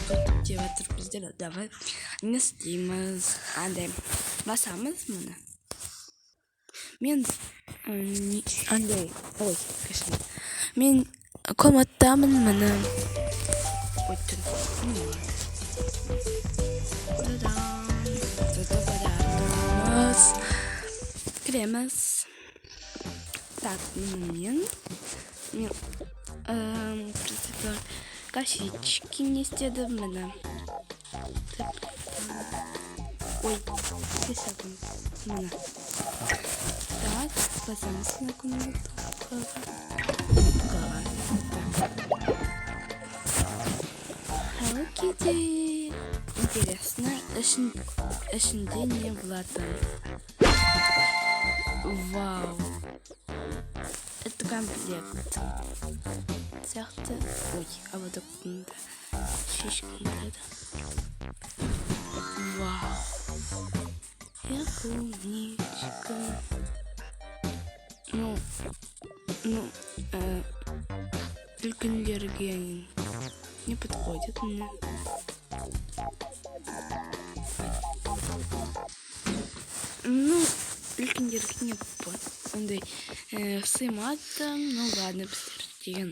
деп жатыр біздер. Давай не істейміз? Андай басамыз мұны. Мен андай, ой, кешірім. Мен комнатамын мұны. Ой, кіреміз. Так, мен косички не істедім мұны. Ой, кешірім мұны. Так, басамыз на комнату. Hello Kitty. Интересно, ішінде не болады? Вау. Это комплект. Сияқты. Ой, а вот так шишки надо. Вау. Я умничка. Только аллергия не подходит мне. Только аллергия не подходит. Сыймадым, ну ладно, бістерден.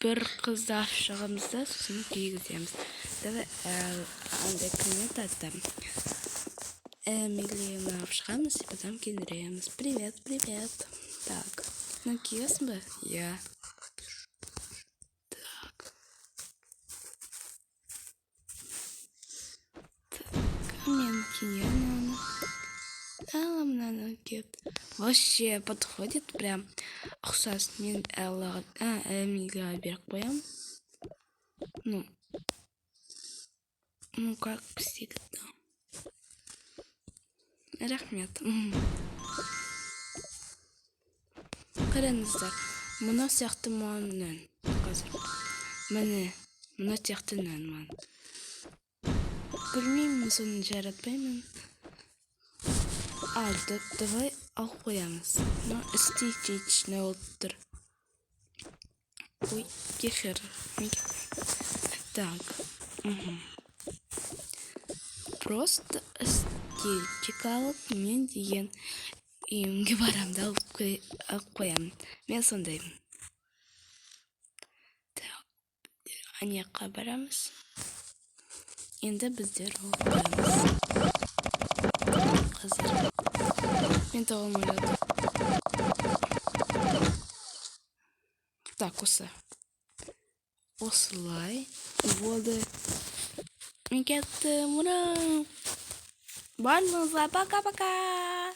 Бір қызда шығымызда сосын кигіземіз. Давай андай коммент атам. Милена шығамыз и потом кидіреміз. Привет, привет. Так, ну киесің бі? Я. Так. Мен киемін. Мынаны кеп. Вообще подходит прям. Ұқсас мен Эмилия беріп қоям. Ну как всегда. Рахмет. Қараңыздар. Мұны сияқты мұнын. Қазір. Мұны сияқты мұнын. Білмеймін, соны жаратпаймын. Давай алып қоямыз. Эстетичный отыр. Ой, кешір. Так. Просто эстетикалық мен деген үйімге барамды алып қоямын. Мен сондаймын. Так. Анияққа барамыз. Енді біздер алып қоямыз. Қазір. Мен тоғым ойлады. Так, осылай. Болды. Мен кеттім. Ура! Барлығыңызға пока-пока!